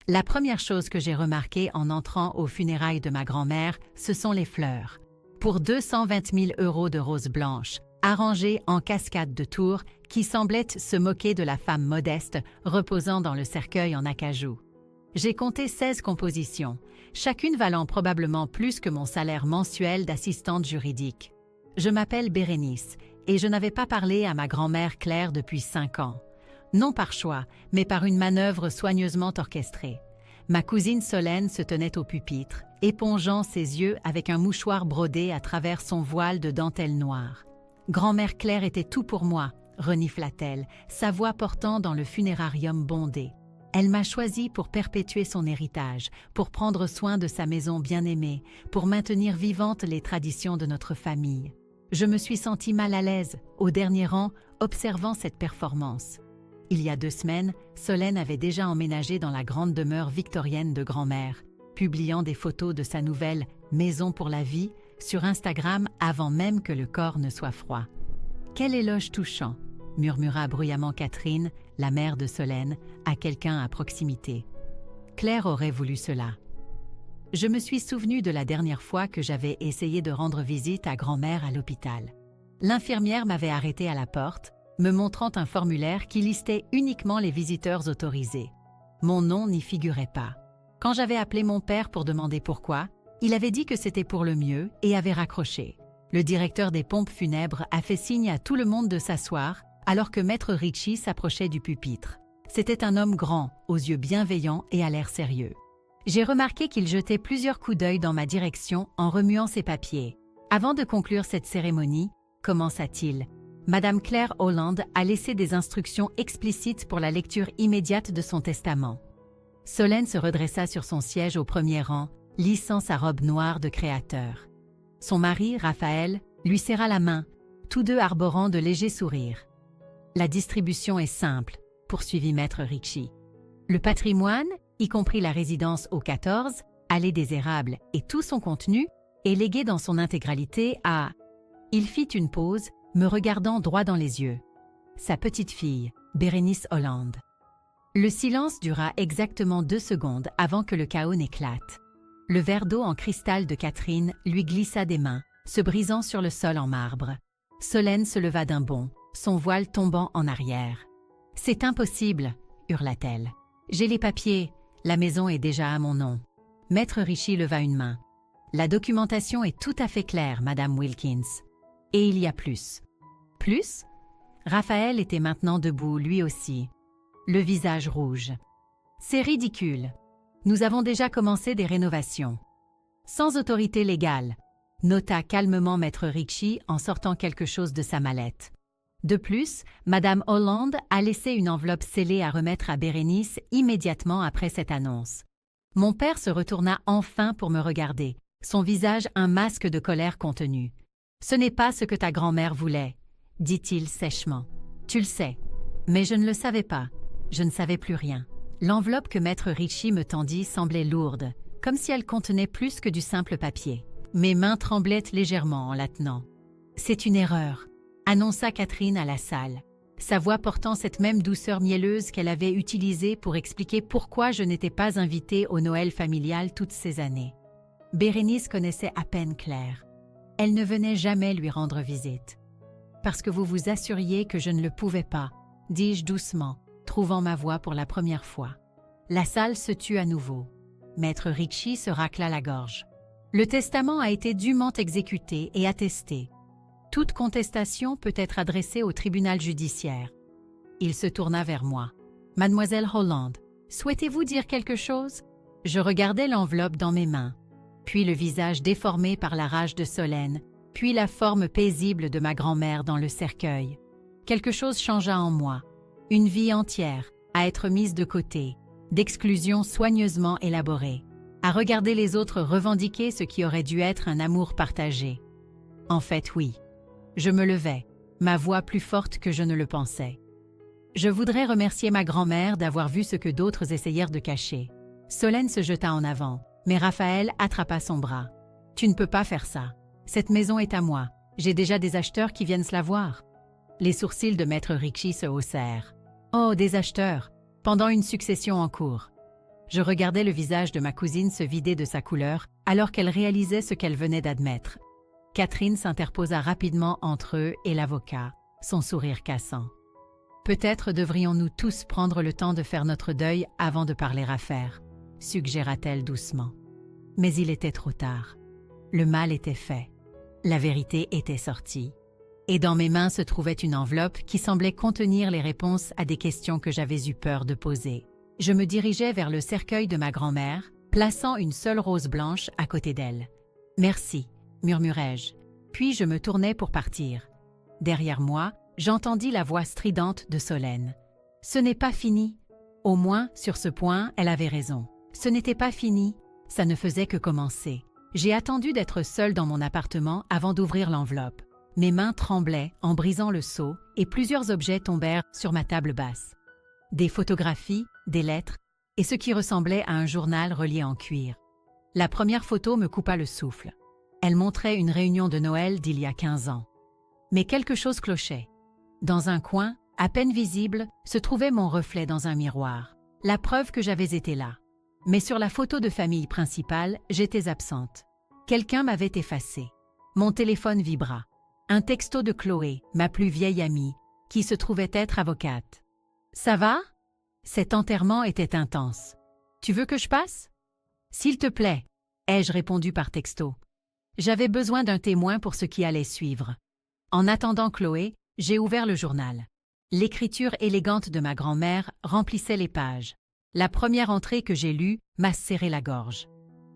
La première chose que j'ai remarquée en entrant aux funérailles de ma grand-mère, ce sont les fleurs. Pour 220 000 € de roses blanches, arrangées en cascade de tours, qui semblaient se moquer de la femme modeste reposant dans le cercueil en acajou. J'ai compté 16 compositions, chacune valant probablement plus que mon salaire mensuel d'assistante juridique. Je m'appelle Bérénice et je n'avais pas parlé à ma grand-mère Claire depuis 5 ans. Non par choix, mais par une manœuvre soigneusement orchestrée. Ma cousine Solène se tenait au pupitre, épongeant ses yeux avec un mouchoir brodé à travers son voile de dentelle noire. Grand-mère Claire était tout pour moi, renifla-t-elle, sa voix portant dans le funérarium bondé. Elle m'a choisi pour perpétuer son héritage, pour prendre soin de sa maison bien-aimée, pour maintenir vivantes les traditions de notre famille. Je me suis sentie mal à l'aise, au dernier rang, observant cette performance. Il y a 2 semaines, Solène avait déjà emménagé dans la grande demeure victorienne de grand-mère, publiant des photos de sa nouvelle « maison pour la vie » sur Instagram avant même que le corps ne soit froid. « Quel éloge touchant !» murmura bruyamment Catherine, la mère de Solène, à quelqu'un à proximité. Claire aurait voulu cela. Je me suis souvenue de la dernière fois que j'avais essayé de rendre visite à grand-mère à l'hôpital. L'infirmière m'avait arrêtée à la porte, me montrant un formulaire qui listait uniquement les visiteurs autorisés. Mon nom n'y figurait pas. Quand j'avais appelé mon père pour demander pourquoi, il avait dit que c'était pour le mieux et avait raccroché. Le directeur des pompes funèbres a fait signe à tout le monde de s'asseoir alors que Maître Ricci s'approchait du pupitre. C'était un homme grand, aux yeux bienveillants et à l'air sérieux. J'ai remarqué qu'il jetait plusieurs coups d'œil dans ma direction en remuant ses papiers. Avant de conclure cette cérémonie, commença-t-il, Madame Claire Holland a laissé des instructions explicites pour la lecture immédiate de son testament. Solène se redressa sur son siège au premier rang, lissant sa robe noire de créateur. Son mari, Raphaël, lui serra la main, tous deux arborant de légers sourires. La distribution est simple, poursuivit Maître Ricci. Le patrimoine, y compris la résidence au 14, allée des Érables et tout son contenu, est légué dans son intégralité à... Il fit une pause, me regardant droit dans les yeux. Sa petite-fille, Bérénice Holland. Le silence dura exactement 2 secondes avant que le chaos n'éclate. Le verre d'eau en cristal de Catherine lui glissa des mains, se brisant sur le sol en marbre. Solène se leva d'un bond, son voile tombant en arrière. « C'est impossible !» hurla-t-elle. « J'ai les papiers, la maison est déjà à mon nom. » Maître Ricci leva une main. « La documentation est tout à fait claire, Madame Wilkins. Et il y a plus. » « Plus ?» Raphaël était maintenant debout, lui aussi, le visage rouge. « C'est ridicule. Nous avons déjà commencé des rénovations. Sans autorité légale, nota calmement Maître Ricci en sortant quelque chose de sa mallette. De plus, Madame Holland a laissé une enveloppe scellée à remettre à Bérénice immédiatement après cette annonce. Mon père se retourna enfin pour me regarder, son visage un masque de colère contenue. « Ce n'est pas ce que ta grand-mère voulait, » dit-il sèchement. « Tu le sais. Mais je ne le savais pas. Je ne savais plus rien. » L'enveloppe que Maître Ricci me tendit semblait lourde, comme si elle contenait plus que du simple papier. Mes mains tremblaient légèrement en la tenant. « C'est une erreur », annonça Catherine à la salle, sa voix portant cette même douceur mielleuse qu'elle avait utilisée pour expliquer pourquoi je n'étais pas invitée au Noël familial toutes ces années. Bérénice connaissait à peine Claire. Elle ne venait jamais lui rendre visite. « Parce que vous vous assuriez que je ne le pouvais pas », dis-je doucement, trouvant ma voix pour la première fois. La salle se tut à nouveau. Maître Ricci se racla la gorge. Le testament a été dûment exécuté et attesté. Toute contestation peut être adressée au tribunal judiciaire. Il se tourna vers moi. « Mademoiselle Holland, souhaitez-vous dire quelque chose ?» Je regardais l'enveloppe dans mes mains, puis le visage déformé par la rage de Solène, puis la forme paisible de ma grand-mère dans le cercueil. Quelque chose changea en moi. Une vie entière, à être mise de côté, d'exclusion soigneusement élaborée, à regarder les autres revendiquer ce qui aurait dû être un amour partagé. En fait, oui. Je me levai, ma voix plus forte que je ne le pensais. Je voudrais remercier ma grand-mère d'avoir vu ce que d'autres essayèrent de cacher. Solène se jeta en avant, mais Raphaël attrapa son bras. « Tu ne peux pas faire ça. Cette maison est à moi. J'ai déjà des acheteurs qui viennent se la voir. » Les sourcils de Maître Ricci se haussèrent. « Oh, des acheteurs, pendant une succession en cours. » Je regardais le visage de ma cousine se vider de sa couleur alors qu'elle réalisait ce qu'elle venait d'admettre. Catherine s'interposa rapidement entre eux et l'avocat, son sourire cassant. « Peut-être devrions-nous tous prendre le temps de faire notre deuil avant de parler affaires, » suggéra-t-elle doucement. Mais il était trop tard. Le mal était fait. La vérité était sortie. Et dans mes mains se trouvait une enveloppe qui semblait contenir les réponses à des questions que j'avais eu peur de poser. Je me dirigeais vers le cercueil de ma grand-mère, plaçant une seule rose blanche à côté d'elle. « Merci », murmurai-je, puis je me tournai pour partir. Derrière moi, j'entendis la voix stridente de Solène. « Ce n'est pas fini. » Au moins, sur ce point, elle avait raison. Ce n'était pas fini, ça ne faisait que commencer. J'ai attendu d'être seule dans mon appartement avant d'ouvrir l'enveloppe. Mes mains tremblaient en brisant le seau et plusieurs objets tombèrent sur ma table basse. Des photographies, des lettres et ce qui ressemblait à un journal relié en cuir. La première photo me coupa le souffle. Elle montrait une réunion de Noël d'il y a 15 ans. Mais quelque chose clochait. Dans un coin, à peine visible, se trouvait mon reflet dans un miroir. La preuve que j'avais été là. Mais sur la photo de famille principale, j'étais absente. Quelqu'un m'avait effacée. Mon téléphone vibra. Un texto de Chloé, ma plus vieille amie, qui se trouvait être avocate. « Ça va ?» Cet enterrement était intense. « Tu veux que je passe ?»« S'il te plaît », ai-je répondu par texto. J'avais besoin d'un témoin pour ce qui allait suivre. En attendant Chloé, j'ai ouvert le journal. L'écriture élégante de ma grand-mère remplissait les pages. La première entrée que j'ai lue m'a serré la gorge.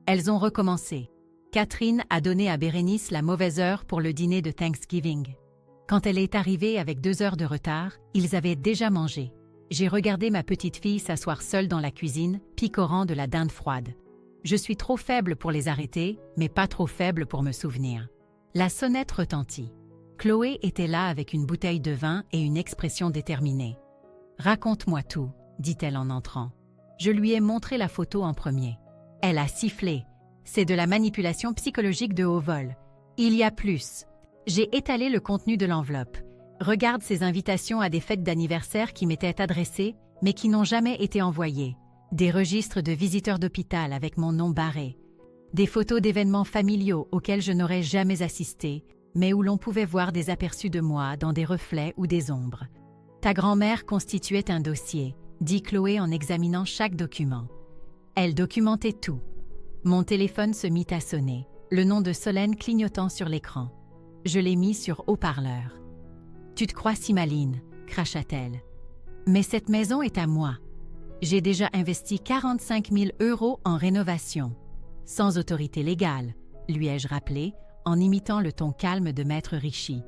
Elles ont recommencé. Catherine a donné à Bérénice la mauvaise heure pour le dîner de Thanksgiving. Quand elle est arrivée avec 2 heures de retard, ils avaient déjà mangé. J'ai regardé ma petite fille s'asseoir seule dans la cuisine, picorant de la dinde froide. Je suis trop faible pour les arrêter, mais pas trop faible pour me souvenir. La sonnette retentit. Chloé était là avec une bouteille de vin et une expression déterminée. « Raconte-moi tout », dit-elle en entrant. Je lui ai montré la photo en premier. Elle a sifflé. C'est de la manipulation psychologique de haut vol. Il y a plus. J'ai étalé le contenu de l'enveloppe. Regarde ces invitations à des fêtes d'anniversaire qui m'étaient adressées, mais qui n'ont jamais été envoyées. Des registres de visiteurs d'hôpital avec mon nom barré. Des photos d'événements familiaux auxquels je n'aurais jamais assisté, mais où l'on pouvait voir des aperçus de moi dans des reflets ou des ombres. Ta grand-mère constituait un dossier, dit Chloé en examinant chaque document. Elle documentait tout. Mon téléphone se mit à sonner, le nom de Solène clignotant sur l'écran. Je l'ai mis sur haut-parleur. « Tu te crois si maline » cracha-t-elle. « Mais cette maison est à moi. J'ai déjà investi 45 000 € en rénovation. Sans autorité légale, lui ai-je rappelé, en imitant le ton calme de Maître Richie.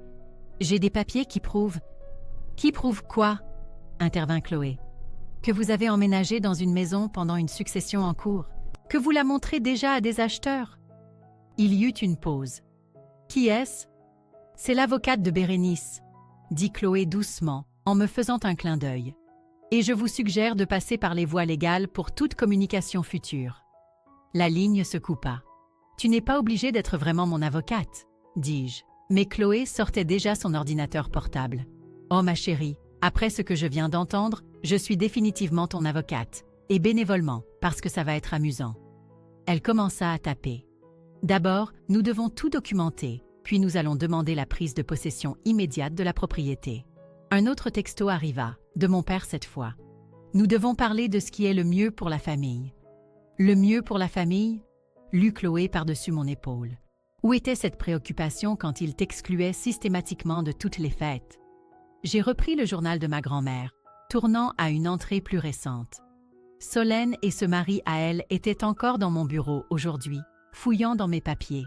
J'ai des papiers qui prouvent... »« Qui prouvent quoi ?» intervint Chloé. « Que vous avez emménagé dans une maison pendant une succession en cours. Que vous la montrez déjà à des acheteurs. » Il y eut une pause. « Qui est-ce ?»« C'est l'avocate de Bérénice, » dit Chloé doucement, en me faisant un clin d'œil. « Et je vous suggère de passer par les voies légales pour toute communication future. » La ligne se coupa. « Tu n'es pas obligée d'être vraiment mon avocate, » dis-je. Mais Chloé sortait déjà son ordinateur portable. « Oh ma chérie, après ce que je viens d'entendre, je suis définitivement ton avocate. Et bénévolement, parce que ça va être amusant. » Elle commença à taper. « D'abord, nous devons tout documenter, puis nous allons demander la prise de possession immédiate de la propriété. » Un autre texto arriva, de mon père cette fois. « Nous devons parler de ce qui est le mieux pour la famille. » « Le mieux pour la famille ?» lut Chloé par-dessus mon épaule. Où était cette préoccupation quand il t'excluait systématiquement de toutes les fêtes? J'ai repris le journal de ma grand-mère, tournant à une entrée plus récente. Solène et ce mari à elle étaient encore dans mon bureau aujourd'hui, fouillant dans mes papiers.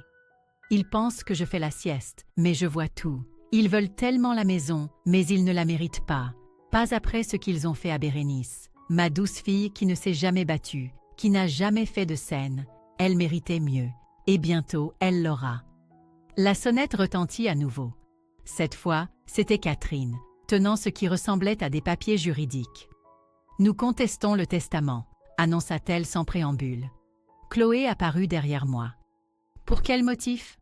Ils pensent que je fais la sieste, mais je vois tout. Ils veulent tellement la maison, mais ils ne la méritent pas. Pas après ce qu'ils ont fait à Bérénice, ma douce fille qui ne s'est jamais battue, qui n'a jamais fait de scène. Elle méritait mieux, et bientôt elle l'aura. La sonnette retentit à nouveau. Cette fois, c'était Catherine, tenant ce qui ressemblait à des papiers juridiques. « Nous contestons le testament », annonça-t-elle sans préambule. Chloé apparut derrière moi. « Pour quel motif ?»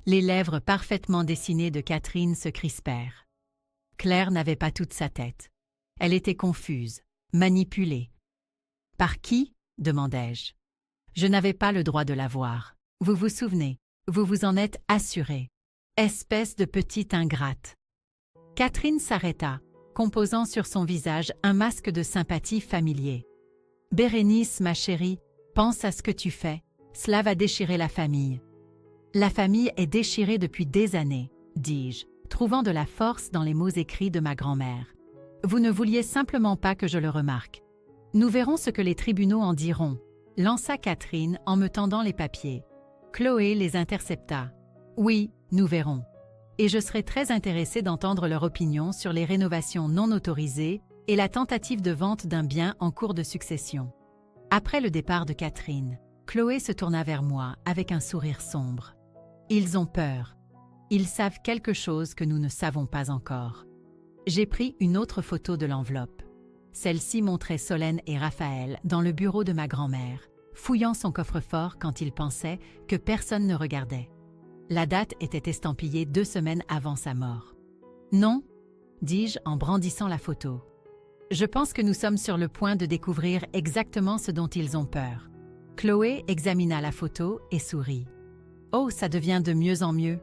Les lèvres parfaitement dessinées de Catherine se crispèrent. Claire n'avait pas toute sa tête. Elle était confuse, manipulée. « Par qui ?» demandai-je. Je n'avais pas le droit de la voir. Vous vous souvenez, vous vous en êtes assuré. Espèce de petite ingrate. Catherine s'arrêta, composant sur son visage un masque de sympathie familier. Bérénice, ma chérie, pense à ce que tu fais. Cela va déchirer la famille. La famille est déchirée depuis des années, dis-je, trouvant de la force dans les mots écrits de ma grand-mère. Vous ne vouliez simplement pas que je le remarque. Nous verrons ce que les tribunaux en diront, lança Catherine en me tendant les papiers. Chloé les intercepta. Oui, nous verrons. Et je serai très intéressée d'entendre leur opinion sur les rénovations non autorisées et la tentative de vente d'un bien en cours de succession. Après le départ de Catherine, Chloé se tourna vers moi avec un sourire sombre. Ils ont peur. Ils savent quelque chose que nous ne savons pas encore. J'ai pris une autre photo de l'enveloppe. Celle-ci montrait Solène et Raphaël dans le bureau de ma grand-mère, fouillant son coffre-fort quand ils pensaient que personne ne regardait. La date était estampillée 2 semaines avant sa mort. Non, dis-je en brandissant la photo. Je pense que nous sommes sur le point de découvrir exactement ce dont ils ont peur. Chloé examina la photo et sourit. Oh, ça devient de mieux en mieux.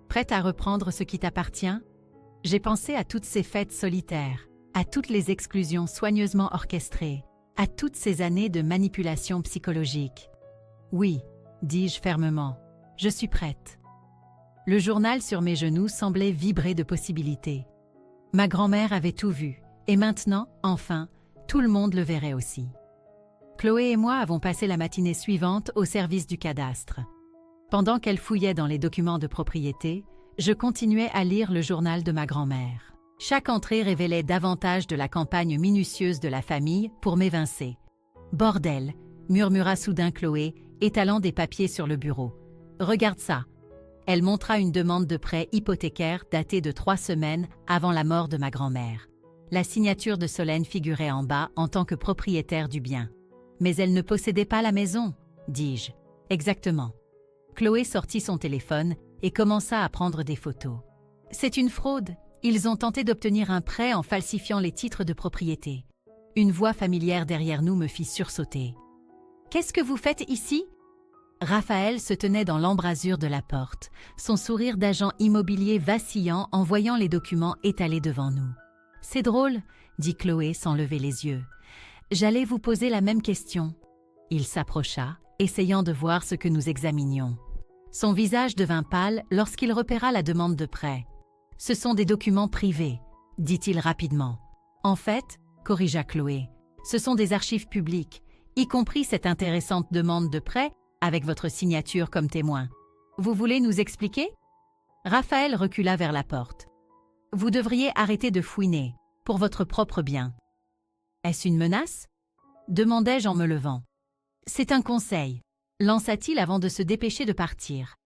Prête à reprendre ce qui t'appartient? J'ai pensé à toutes ces fêtes solitaires, à toutes les exclusions soigneusement orchestrées, à toutes ces années de manipulation psychologique. Oui, dis-je fermement, je suis prête. Le journal sur mes genoux semblait vibrer de possibilités. Ma grand-mère avait tout vu, et maintenant, enfin, tout le monde le verrait aussi. Chloé et moi avons passé la matinée suivante au service du cadastre. Pendant qu'elle fouillait dans les documents de propriété, je continuais à lire le journal de ma grand-mère. Chaque entrée révélait davantage de la campagne minutieuse de la famille pour m'évincer. « Bordel !» murmura soudain Chloé, étalant des papiers sur le bureau. « Regarde ça !» Elle montra une demande de prêt hypothécaire datée de 3 semaines avant la mort de ma grand-mère. La signature de Solène figurait en bas en tant que propriétaire du bien. « Mais elle ne possédait pas la maison !» dis-je. « Exactement. » Chloé sortit son téléphone et commença à prendre des photos. « C'est une fraude. Ils ont tenté d'obtenir un prêt en falsifiant les titres de propriété. » Une voix familière derrière nous me fit sursauter. « Qu'est-ce que vous faites ici ?» Raphaël se tenait dans l'embrasure de la porte, son sourire d'agent immobilier vacillant en voyant les documents étalés devant nous. « C'est drôle, » dit Chloé sans lever les yeux. « J'allais vous poser la même question. » Il s'approcha, essayant de voir ce que nous examinions. Son visage devint pâle lorsqu'il repéra la demande de prêt. « Ce sont des documents privés, » dit-il rapidement. « En fait, » corrigea Chloé, « ce sont des archives publiques, y compris cette intéressante demande de prêt avec votre signature comme témoin. Vous voulez nous expliquer ?» Raphaël recula vers la porte. « Vous devriez arrêter de fouiner, pour votre propre bien. »« Est-ce une menace ?» demandai-je en me levant. « C'est un conseil, » lança-t-il avant de se dépêcher de partir.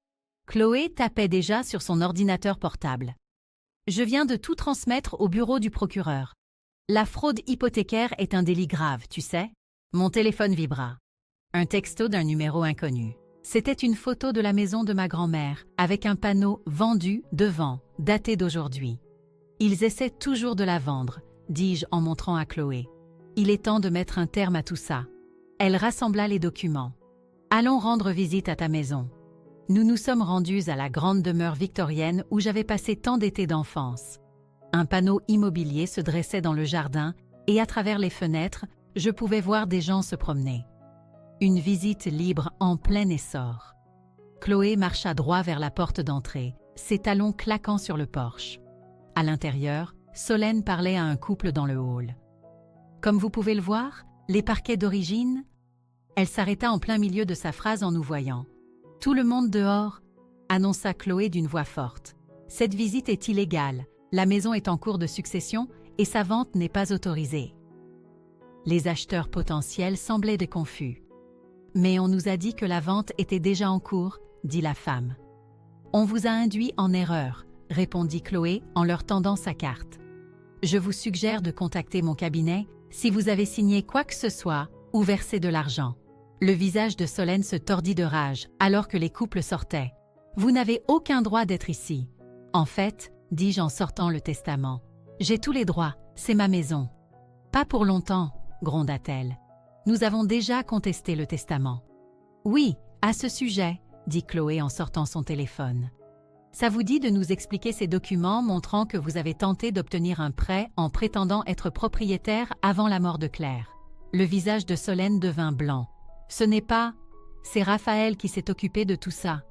Chloé tapait déjà sur son ordinateur portable. « Je viens de tout transmettre au bureau du procureur. La fraude hypothécaire est un délit grave, tu sais. » Mon téléphone vibra. Un texto d'un numéro inconnu. C'était une photo de la maison de ma grand-mère, avec un panneau « Vendu » devant, daté d'aujourd'hui. « Ils essaient toujours de la vendre », dis-je en montrant à Chloé. « Il est temps de mettre un terme à tout ça. » Elle rassembla les documents. « Allons rendre visite à ta maison. » Nous nous sommes rendus à la grande demeure victorienne où j'avais passé tant d'étés d'enfance. Un panneau immobilier se dressait dans le jardin et à travers les fenêtres, je pouvais voir des gens se promener. Une visite libre en plein essor. Chloé marcha droit vers la porte d'entrée, ses talons claquant sur le porche. À l'intérieur, Solène parlait à un couple dans le hall. « Comme vous pouvez le voir, les parquets d'origine… » Elle s'arrêta en plein milieu de sa phrase en nous voyant. « Tout le monde dehors !» annonça Chloé d'une voix forte. « Cette visite est illégale, la maison est en cours de succession et sa vente n'est pas autorisée. » Les acheteurs potentiels semblaient confus. « Mais on nous a dit que la vente était déjà en cours, » dit la femme. « On vous a induit en erreur, » répondit Chloé en leur tendant sa carte. « Je vous suggère de contacter mon cabinet si vous avez signé quoi que ce soit ou versé de l'argent. » Le visage de Solène se tordit de rage alors que les couples sortaient. « Vous n'avez aucun droit d'être ici. »« En fait, » dis-je en sortant le testament, « j'ai tous les droits, c'est ma maison. »« Pas pour longtemps, » gronda-t-elle. Nous avons déjà contesté le testament. Oui, à ce sujet, dit Chloé en sortant son téléphone. Ça vous dit de nous expliquer ces documents montrant que vous avez tenté d'obtenir un prêt en prétendant être propriétaire avant la mort de Claire. Le visage de Solène devint blanc. Ce n'est pas... C'est Raphaël qui s'est occupé de tout ça.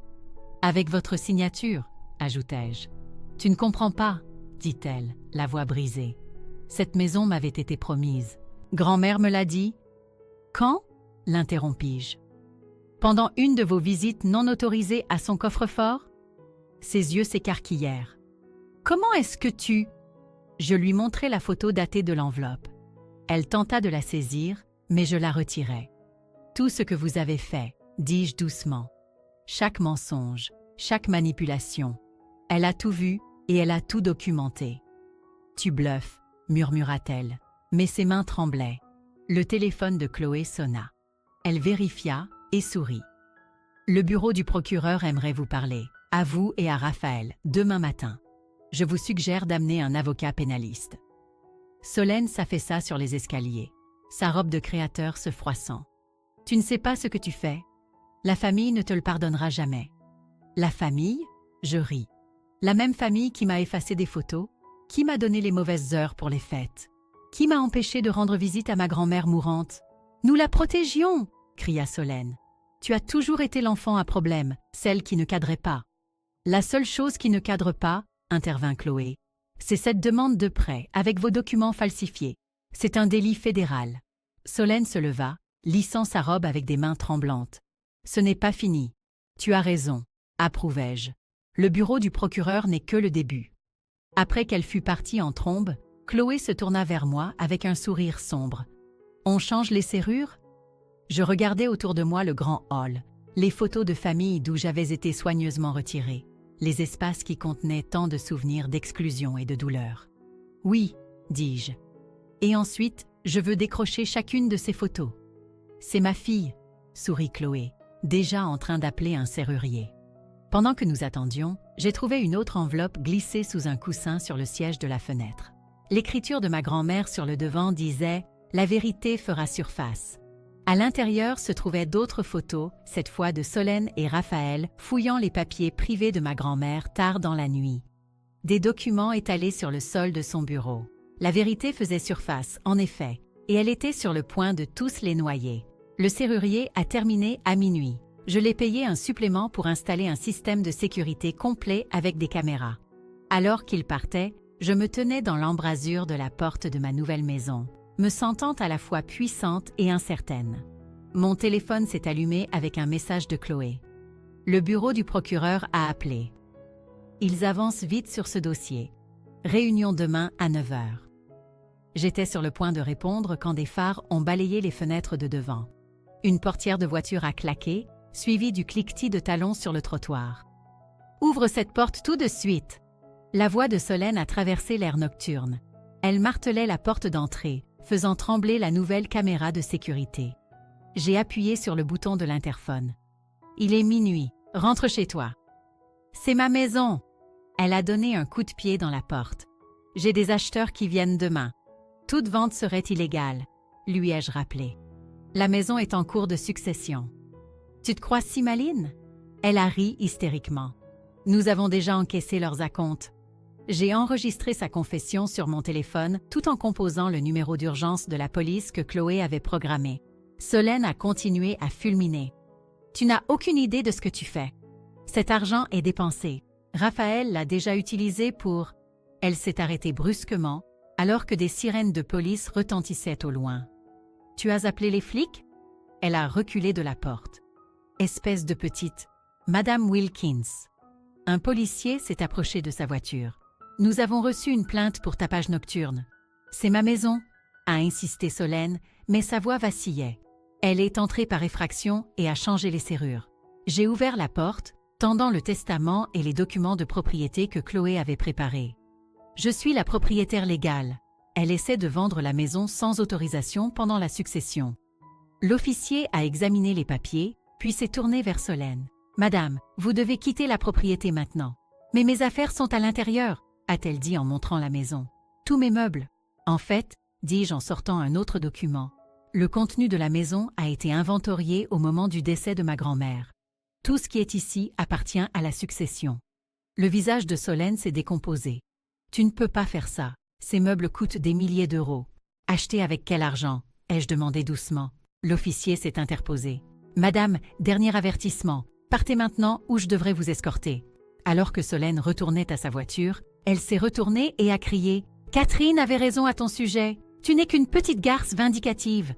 Avec votre signature, ajoutai-je. Tu ne comprends pas, dit-elle, la voix brisée. Cette maison m'avait été promise. Grand-mère me l'a dit. Quand? L'interrompis-je. Pendant une de vos visites non autorisées à son coffre-fort? Ses yeux s'écarquillèrent. Comment est-ce que tu... Je lui montrai la photo datée de l'enveloppe. Elle tenta de la saisir, mais je la retirai. Tout ce que vous avez fait, dis-je doucement. Chaque mensonge, chaque manipulation. Elle a tout vu et elle a tout documenté. Tu bluffes, murmura-t-elle, mais ses mains tremblaient. Le téléphone de Chloé sonna. Elle vérifia et sourit. Le bureau du procureur aimerait vous parler, à vous et à Raphaël, demain matin. Je vous suggère d'amener un avocat pénaliste. Solène s'affaissa sur les escaliers, sa robe de créateur se froissant. Tu ne sais pas ce que tu fais. La famille ne te le pardonnera jamais. La famille? Je ris. La même famille qui m'a effacé des photos, qui m'a donné les mauvaises heures pour les fêtes, qui m'a empêché de rendre visite à ma grand-mère mourante. Nous la protégions, cria Solène. Tu as toujours été l'enfant à problème, celle qui ne cadrait pas. La seule chose qui ne cadre pas, intervint Chloé, c'est cette demande de prêt avec vos documents falsifiés. C'est un délit fédéral. Solène se leva, lissant sa robe avec des mains tremblantes. Ce n'est pas fini. Tu as raison, approuvai-je. Le bureau du procureur n'est que le début. Après qu'elle fut partie en trombe, Chloé se tourna vers moi avec un sourire sombre. On change les serrures? Je regardais autour de moi le grand hall, les photos de famille d'où j'avais été soigneusement retirée, les espaces qui contenaient tant de souvenirs d'exclusion et de douleur. Oui, dis-je. Et ensuite, je veux décrocher chacune de ces photos. C'est ma fille, sourit Chloé, déjà en train d'appeler un serrurier. Pendant que nous attendions, j'ai trouvé une autre enveloppe glissée sous un coussin sur le siège de la fenêtre. L'écriture de ma grand-mère sur le devant disait « La vérité fera surface ». À l'intérieur se trouvaient d'autres photos, cette fois de Solène et Raphaël, fouillant les papiers privés de ma grand-mère tard dans la nuit. Des documents étalés sur le sol de son bureau. La vérité faisait surface, en effet, et elle était sur le point de tous les noyer. Le serrurier a terminé à minuit. Je l'ai payé un supplément pour installer un système de sécurité complet avec des caméras. Alors qu'il partait, je me tenais dans l'embrasure de la porte de ma nouvelle maison, me sentant à la fois puissante et incertaine. Mon téléphone s'est allumé avec un message de Chloé. Le bureau du procureur a appelé. Ils avancent vite sur ce dossier. Réunion demain à 9 h. J'étais sur le point de répondre quand des phares ont balayé les fenêtres de devant. Une portière de voiture a claqué, suivie du cliquetis de talons sur le trottoir. « Ouvre cette porte tout de suite !» La voix de Solène a traversé l'air nocturne. Elle martelait la porte d'entrée, faisant trembler la nouvelle caméra de sécurité. J'ai appuyé sur le bouton de l'interphone. « Il est minuit, rentre chez toi. »« C'est ma maison !» Elle a donné un coup de pied dans la porte. « J'ai des acheteurs qui viennent demain. Toute vente serait illégale, » lui ai-je rappelé. La maison est en cours de succession. « Tu te crois si maline ?» Elle a ri hystériquement. « Nous avons déjà encaissé leurs acomptes. » J'ai enregistré sa confession sur mon téléphone tout en composant le numéro d'urgence de la police que Chloé avait programmé. Solène a continué à fulminer. « Tu n'as aucune idée de ce que tu fais. Cet argent est dépensé. Raphaël l'a déjà utilisé pour... » Elle s'est arrêtée brusquement, alors que des sirènes de police retentissaient au loin. « Tu as appelé les flics ?» Elle a reculé de la porte. « Espèce de petite... Madame Wilkins. » Un policier s'est approché de sa voiture. « Nous avons reçu une plainte pour tapage nocturne. »« C'est ma maison » a insisté Solène, mais sa voix vacillait. Elle est entrée par effraction et a changé les serrures. J'ai ouvert la porte, tendant le testament et les documents de propriété que Chloé avait préparés. Je suis la propriétaire légale. Elle essaie de vendre la maison sans autorisation pendant la succession. L'officier a examiné les papiers, puis s'est tourné vers Solène. « Madame, vous devez quitter la propriété maintenant. »« Mais mes affaires sont à l'intérieur » a-t-elle dit en montrant la maison. « Tous mes meubles. » « En fait, dis-je en sortant un autre document, Le contenu de la maison a été inventorié au moment du décès de ma grand-mère. Tout ce qui est ici appartient à la succession. Le visage de Solène s'est décomposé. Tu ne peux pas faire ça. Ces meubles coûtent des milliers d'euros. Achetés avec quel argent? Ai-je demandé doucement. L'officier s'est interposé. Madame, dernier avertissement. Partez maintenant ou je devrais vous escorter. Alors que Solène retournait à sa voiture, elle s'est retournée et a crié « Catherine avait raison à ton sujet. Tu n'es qu'une petite garce vindicative. »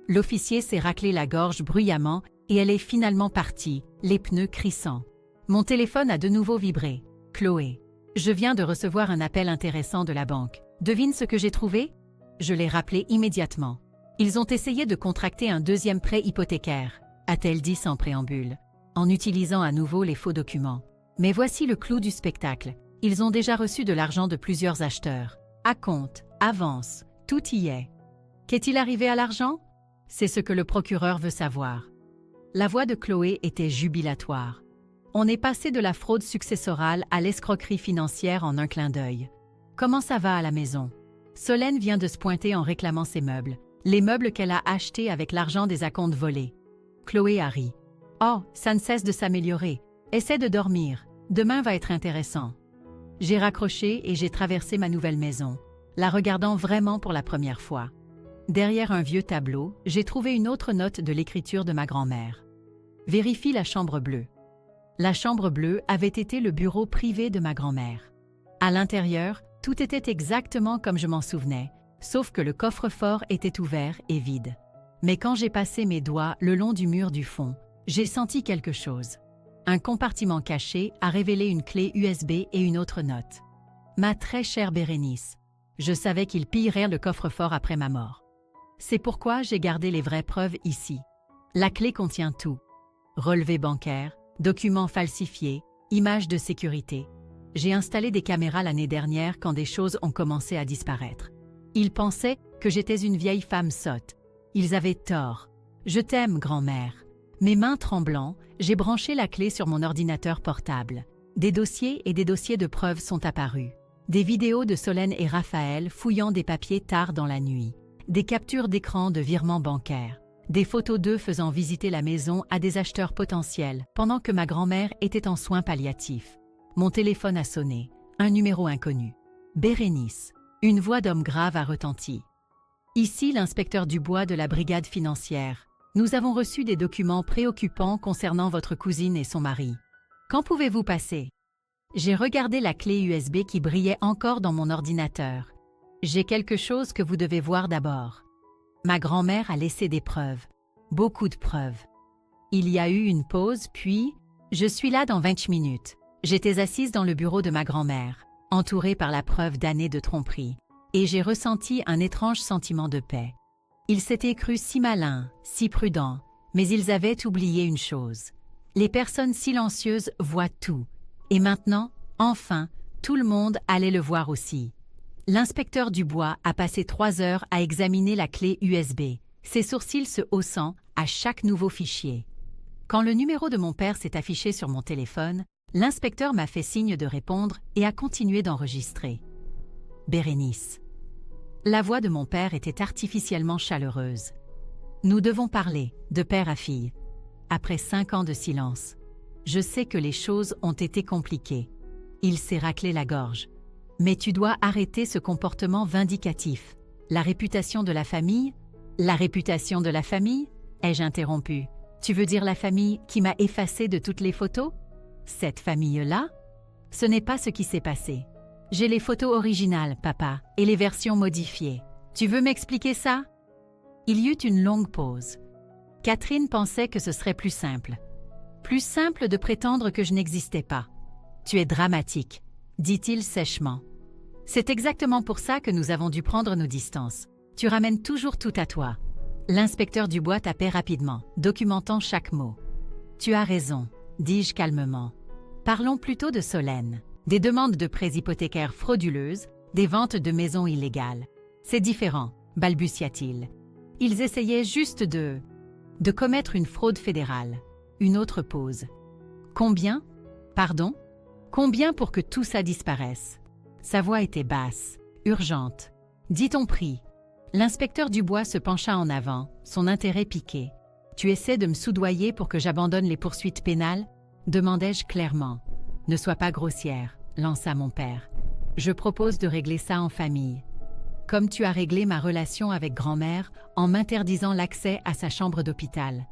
L'officier s'est raclé la gorge bruyamment et elle est finalement partie, les pneus crissants. Mon téléphone a de nouveau vibré. Chloé. Je viens de recevoir un appel intéressant de la banque. Devine ce que j'ai trouvé? Je l'ai rappelé immédiatement. Ils ont essayé de contracter un deuxième prêt hypothécaire, a-t-elle dit sans préambule, en utilisant à nouveau les faux documents. Mais voici le clou du spectacle. Ils ont déjà reçu de l'argent de plusieurs acheteurs. Acompte, avance, tout y est. Qu'est-il arrivé à l'argent? C'est ce que le procureur veut savoir. La voix de Chloé était jubilatoire. On est passé de la fraude successorale à l'escroquerie financière en un clin d'œil. Comment ça va à la maison? Solène vient de se pointer en réclamant ses meubles, les meubles qu'elle a achetés avec l'argent des acomptes volés. Chloé a ri. Oh, ça ne cesse de s'améliorer. Essaie de dormir. Demain va être intéressant. J'ai raccroché et j'ai traversé ma nouvelle maison, la regardant vraiment pour la première fois. Derrière un vieux tableau, j'ai trouvé une autre note de l'écriture de ma grand-mère. Vérifie la chambre bleue. La chambre bleue avait été le bureau privé de ma grand-mère. À l'intérieur, tout était exactement comme je m'en souvenais, sauf que le coffre-fort était ouvert et vide. Mais quand j'ai passé mes doigts le long du mur du fond, j'ai senti quelque chose. Un compartiment caché a révélé une clé USB et une autre note. Ma très chère Bérénice, je savais qu'ils pilleraient le coffre-fort après ma mort. C'est pourquoi j'ai gardé les vraies preuves ici. La clé contient tout. Relevés bancaires, documents falsifiés, images de sécurité. J'ai installé des caméras l'année dernière quand des choses ont commencé à disparaître. Ils pensaient que j'étais une vieille femme sotte. Ils avaient tort. Je t'aime, grand-mère. Mes mains tremblant, j'ai branché la clé sur mon ordinateur portable. Des dossiers et des dossiers de preuves sont apparus. Des vidéos de Solène et Raphaël fouillant des papiers tard dans la nuit. Des captures d'écran de virements bancaires. Des photos d'eux faisant visiter la maison à des acheteurs potentiels pendant que ma grand-mère était en soins palliatifs. Mon téléphone a sonné. Un numéro inconnu. Bérénice. Une voix d'homme grave a retenti. Ici l'inspecteur Dubois de la brigade financière. Nous avons reçu des documents préoccupants concernant votre cousine et son mari. Quand pouvez-vous passer? J'ai regardé la clé USB qui brillait encore dans mon ordinateur. J'ai quelque chose que vous devez voir d'abord. Ma grand-mère a laissé des preuves. Beaucoup de preuves. Il y a eu une pause, puis... Je suis là dans 20 minutes. J'étais assise dans le bureau de ma grand-mère, entourée par la preuve d'années de tromperie, et j'ai ressenti un étrange sentiment de paix. Ils s'étaient crus si malins, si prudents, mais ils avaient oublié une chose. Les personnes silencieuses voient tout. Et maintenant, enfin, tout le monde allait le voir aussi. L'inspecteur Dubois a passé 3 heures à examiner la clé USB, ses sourcils se haussant à chaque nouveau fichier. Quand le numéro de mon père s'est affiché sur mon téléphone, l'inspecteur m'a fait signe de répondre et a continué d'enregistrer. Bérénice. La voix de mon père était artificiellement chaleureuse. Nous devons parler, de père à fille. Après 5 ans de silence. Je sais que les choses ont été compliquées. Il s'est raclé la gorge. Mais tu dois arrêter ce comportement vindicatif. La réputation de la famille? La réputation de la famille? Ai-je interrompu. Tu veux dire la famille qui m'a effacé de toutes les photos? Cette famille-là? Ce n'est pas ce qui s'est passé. J'ai les photos originales, papa, et les versions modifiées. Tu veux m'expliquer ça? Il y eut une longue pause. Catherine pensait que ce serait plus simple. Plus simple de prétendre que je n'existais pas. Tu es dramatique, dit-il sèchement. C'est exactement pour ça que nous avons dû prendre nos distances. Tu ramènes toujours tout à toi. L'inspecteur Dubois tapait rapidement, documentant chaque mot. Tu as raison, dis-je calmement. Parlons plutôt de Solène. Des demandes de prêts hypothécaires frauduleuses, des ventes de maisons illégales. C'est différent, balbutia-t-il. Ils essayaient juste de commettre une fraude fédérale. Une autre pause. Combien? Pardon? Combien pour que tout ça disparaisse? Sa voix était basse, urgente. Dis ton prix. L'inspecteur Dubois se pencha en avant, son intérêt piqué. « Tu essaies de me soudoyer pour que j'abandonne les poursuites pénales ?» demandai-je clairement. « Ne sois pas grossière, » lança mon père. « Je propose de régler ça en famille. Comme tu as réglé ma relation avec grand-mère en m'interdisant l'accès à sa chambre d'hôpital. »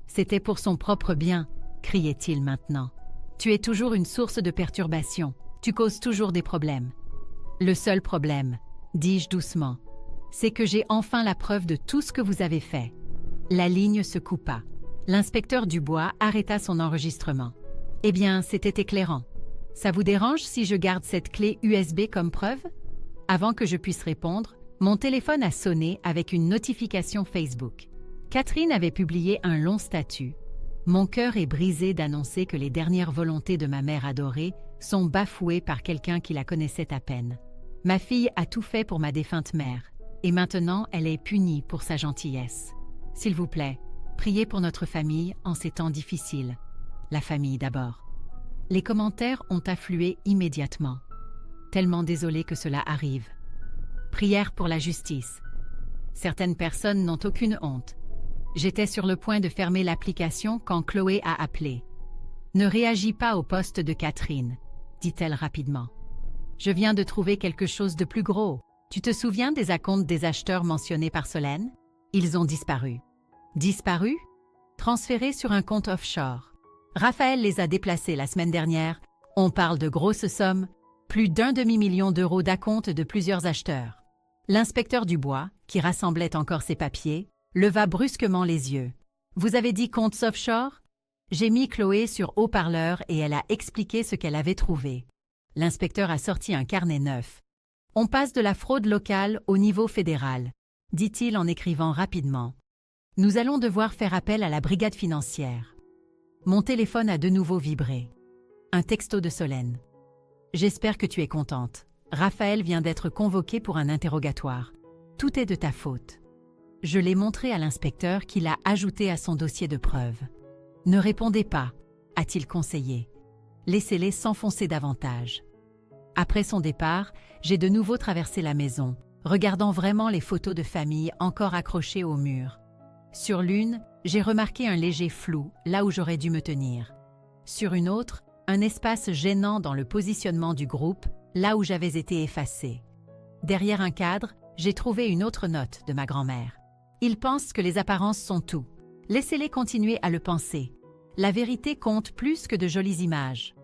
C'était pour son propre bien, criait-il maintenant. Tu es toujours une source de perturbation. Tu causes toujours des problèmes. Le seul problème, dis-je doucement, c'est que j'ai enfin la preuve de tout ce que vous avez fait. La ligne se coupa. L'inspecteur Dubois arrêta son enregistrement. Eh bien, c'était éclairant. Ça vous dérange si je garde cette clé USB comme preuve? Avant que je puisse répondre, mon téléphone a sonné avec une notification Facebook. Catherine avait publié un long statut. Mon cœur est brisé d'annoncer que les dernières volontés de ma mère adorée sont bafouées par quelqu'un qui la connaissait à peine. Ma fille a tout fait pour ma défunte mère, et maintenant elle est punie pour sa gentillesse. S'il vous plaît, priez pour notre famille en ces temps difficiles. La famille d'abord. Les commentaires ont afflué immédiatement. Tellement désolée que cela arrive. Prière pour la justice. Certaines personnes n'ont aucune honte. J'étais sur le point de fermer l'application quand Chloé a appelé. « Ne réagis pas au poste de Catherine », dit-elle rapidement. « Je viens de trouver quelque chose de plus gros. Tu te souviens des acomptes des acheteurs mentionnés par Solène? Ils ont disparu. » Disparus? Transférés sur un compte offshore. Raphaël les a déplacés la semaine dernière. On parle de grosses sommes, plus d'1 demi-million d'euros d'acompte de plusieurs acheteurs. L'inspecteur Dubois, qui rassemblait encore ses papiers, leva brusquement les yeux. « Vous avez dit comptes offshore ?» J'ai mis Chloé sur haut-parleur et elle a expliqué ce qu'elle avait trouvé. L'inspecteur a sorti un carnet neuf. « On passe de la fraude locale au niveau fédéral, » dit-il en écrivant rapidement. « Nous allons devoir faire appel à la brigade financière. » Mon téléphone a de nouveau vibré. Un texto de Solène. « J'espère que tu es contente. Raphaël vient d'être convoqué pour un interrogatoire. Tout est de ta faute. » Je l'ai montré à l'inspecteur qui l'a ajouté à son dossier de preuves. « Ne répondez pas, » a-t-il conseillé. « Laissez-les s'enfoncer davantage. » Après son départ, j'ai de nouveau traversé la maison, regardant vraiment les photos de famille encore accrochées au mur. Sur l'une, j'ai remarqué un léger flou, là où j'aurais dû me tenir. Sur une autre, un espace gênant dans le positionnement du groupe, là où j'avais été effacée. Derrière un cadre, j'ai trouvé une autre note de ma grand-mère. Ils pensent que les apparences sont tout. Laissez-les continuer à le penser. La vérité compte plus que de jolies images.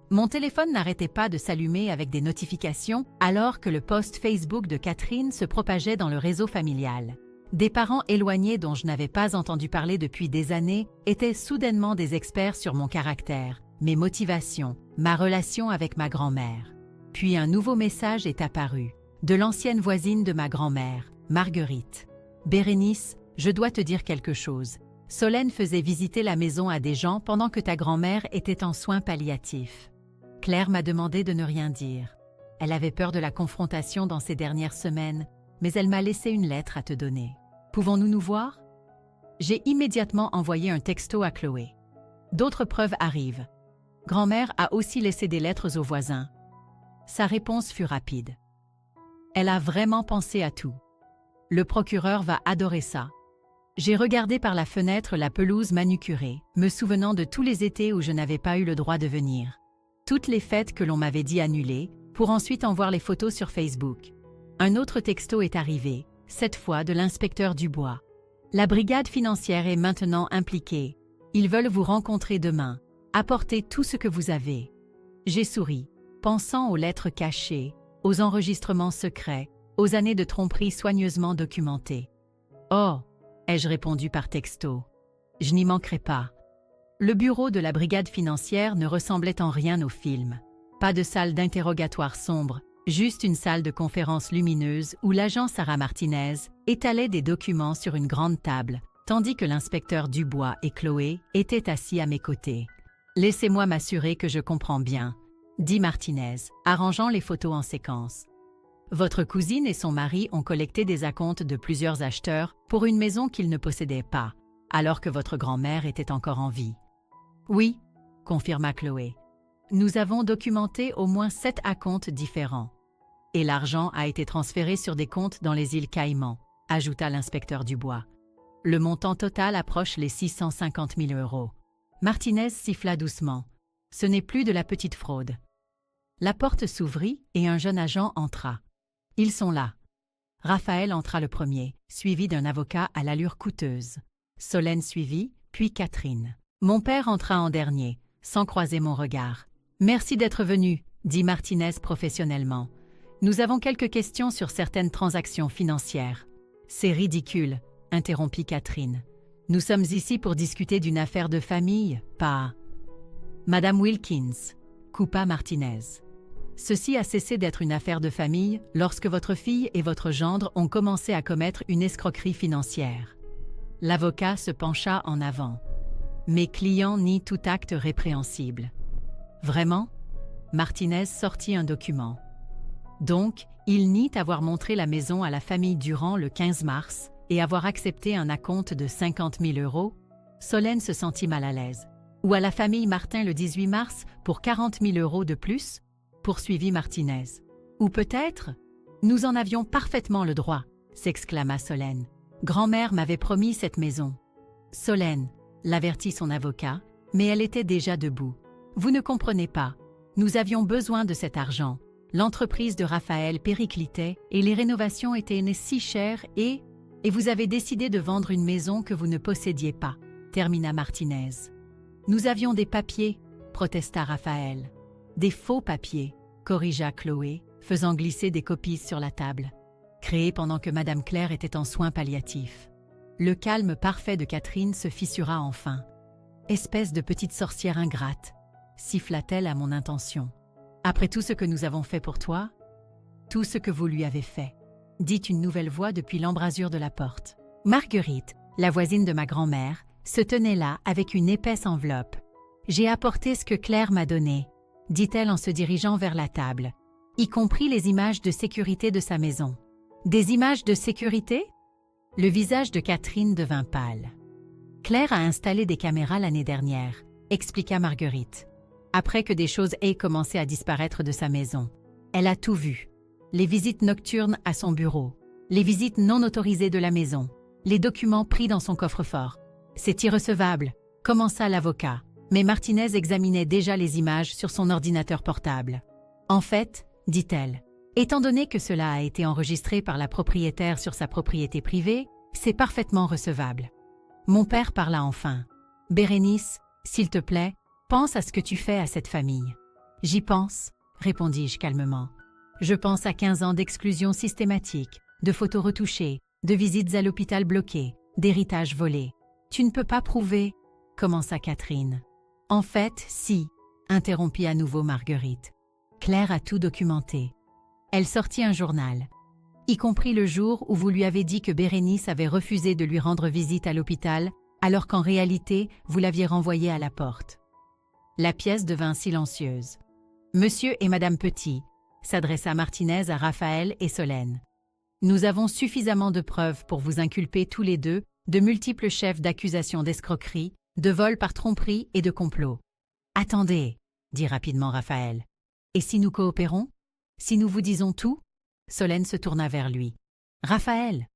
Mon téléphone n'arrêtait pas de s'allumer avec des notifications alors que le post Facebook de Catherine se propageait dans le réseau familial. Des parents éloignés dont je n'avais pas entendu parler depuis des années étaient soudainement des experts sur mon caractère, mes motivations, ma relation avec ma grand-mère. Puis un nouveau message est apparu, de l'ancienne voisine de ma grand-mère, Marguerite. « Bérénice, je dois te dire quelque chose. Solène faisait visiter la maison à des gens pendant que ta grand-mère était en soins palliatifs. Claire m'a demandé de ne rien dire. Elle avait peur de la confrontation dans ces dernières semaines, mais elle m'a laissé une lettre à te donner. Pouvons-nous nous voir? » J'ai immédiatement envoyé un texto à Chloé. D'autres preuves arrivent. Grand-mère a aussi laissé des lettres aux voisins. Sa réponse fut rapide. Elle a vraiment pensé à tout. Le procureur va adorer ça. J'ai regardé par la fenêtre la pelouse manucurée, me souvenant de tous les étés où je n'avais pas eu le droit de venir. Toutes les fêtes que l'on m'avait dit annuler, pour ensuite en voir les photos sur Facebook. Un autre texto est arrivé, cette fois de l'inspecteur Dubois. La brigade financière est maintenant impliquée. Ils veulent vous rencontrer demain. Apportez tout ce que vous avez. J'ai souri, pensant aux lettres cachées, aux enregistrements secrets, aux années de tromperie soigneusement documentées. « Oh !» ai-je répondu par texto. « Je n'y manquerai pas. » Le bureau de la brigade financière ne ressemblait en rien au film. Pas de salle d'interrogatoire sombre, juste une salle de conférence lumineuse où l'agent Sarah Martinez étalait des documents sur une grande table, tandis que l'inspecteur Dubois et Chloé étaient assis à mes côtés. « Laissez-moi m'assurer que je comprends bien, » dit Martinez, arrangeant les photos en séquence. « Votre cousine et son mari ont collecté des acomptes de plusieurs acheteurs pour une maison qu'ils ne possédaient pas, alors que votre grand-mère était encore en vie. »« Oui, » confirma Chloé. « Nous avons documenté au moins 7 acomptes différents. Et l'argent a été transféré sur des comptes dans les îles Caïmans. ajouta l'inspecteur Dubois. Le montant total approche les 650 000 euros. Martinez siffla doucement. Ce n'est plus de la petite fraude. La porte s'ouvrit et un jeune agent entra. Ils sont là. Raphaël entra le premier, suivi d'un avocat à l'allure coûteuse. Solène suivit, puis Catherine. Mon père entra en dernier, sans croiser mon regard. « Merci d'être venu », dit Martinez professionnellement. « Nous avons quelques questions sur certaines transactions financières. »« C'est ridicule », interrompit Catherine. « Nous sommes ici pour discuter d'une affaire de famille, pas… » « Madame Wilkins », coupa Martinez. « Ceci a cessé d'être une affaire de famille lorsque votre fille et votre gendre ont commencé à commettre une escroquerie financière. » L'avocat se pencha en avant. « Mes clients nient tout acte répréhensible. »« Vraiment ?» Martinez sortit un document. « Donc, il nie avoir montré la maison à la famille Durand le 15 mars et avoir accepté un acompte de 50 000 euros ?» Solène se sentit mal à l'aise. « Ou à la famille Martin le 18 mars pour 40 000 euros de plus ?» poursuivit Martinez. « Ou peut-être… Nous en avions parfaitement le droit !» s'exclama Solène. « Grand-mère m'avait promis cette maison. » Solène, l'avertit son avocat, mais elle était déjà debout. « Vous ne comprenez pas. Nous avions besoin de cet argent. L'entreprise de Raphaël périclitait et les rénovations étaient si chères et vous avez décidé de vendre une maison que vous ne possédiez pas, » termina Martinez. « Nous avions des papiers, » protesta Raphaël. « Des faux papiers, » corrigea Chloé, faisant glisser des copies sur la table. Créés pendant que Madame Claire était en soins palliatifs. Le calme parfait de Catherine se fissura enfin. « Espèce de petite sorcière ingrate !» siffla-t-elle à mon intention. « Après tout ce que nous avons fait pour toi, tout ce que vous lui avez fait, » dit une nouvelle voix depuis l'embrasure de la porte. Marguerite, la voisine de ma grand-mère, se tenait là avec une épaisse enveloppe. « J'ai apporté ce que Claire m'a donné, » dit-elle en se dirigeant vers la table, y compris les images de sécurité de sa maison. « Des images de sécurité ?» Le visage de Catherine devint pâle. « Claire a installé des caméras l'année dernière, » expliqua Marguerite. « Après que des choses aient commencé à disparaître de sa maison. Elle a tout vu. Les visites nocturnes à son bureau, les visites non autorisées de la maison, les documents pris dans son coffre-fort. C'est irrecevable, » commença l'avocat, mais Martinez examinait déjà les images sur son ordinateur portable. « En fait, » dit-elle, « étant donné que cela a été enregistré par la propriétaire sur sa propriété privée, c'est parfaitement recevable. » Mon père parla enfin. « Bérénice, s'il te plaît, pense à ce que tu fais à cette famille. »« J'y pense, » répondis-je calmement. « Je pense à 15 ans d'exclusion systématique, de photos retouchées, de visites à l'hôpital bloquées, d'héritage volé. Tu ne peux pas prouver, » commença Catherine. « En fait, si, » interrompit à nouveau Marguerite. Claire a tout documenté. Elle sortit un journal, y compris le jour où vous lui avez dit que Bérénice avait refusé de lui rendre visite à l'hôpital, alors qu'en réalité, vous l'aviez renvoyée à la porte. La pièce devint silencieuse. « Monsieur et Madame Petit », s'adressa Martinez à Raphaël et Solène. « Nous avons suffisamment de preuves pour vous inculper tous les deux de multiples chefs d'accusation d'escroquerie, de vol par tromperie et de complot. »« Attendez, » dit rapidement Raphaël. « Et si nous coopérons? Si nous vous disons tout ?» Solène se tourna vers lui. « Raphaël,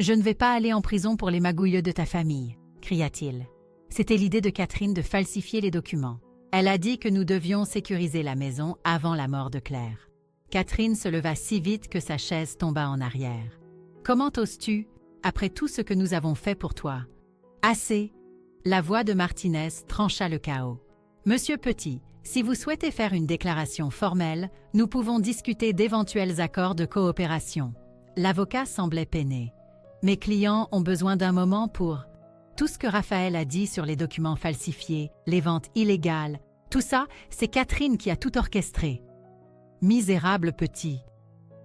je ne vais pas aller en prison pour les magouilles de ta famille, » cria-t-il. C'était l'idée de Catherine de falsifier les documents. Elle a dit que nous devions sécuriser la maison avant la mort de Claire. Catherine se leva si vite que sa chaise tomba en arrière. « Comment oses-tu, après tout ce que nous avons fait pour toi ?»« Assez !» La voix de Martinez trancha le chaos. « Monsieur Petit, si vous souhaitez faire une déclaration formelle, nous pouvons discuter d'éventuels accords de coopération. » L'avocat semblait peiné. « Mes clients ont besoin d'un moment pour… » Tout ce que Raphaël a dit sur les documents falsifiés, les ventes illégales, tout ça, c'est Catherine qui a tout orchestré. Misérable petit.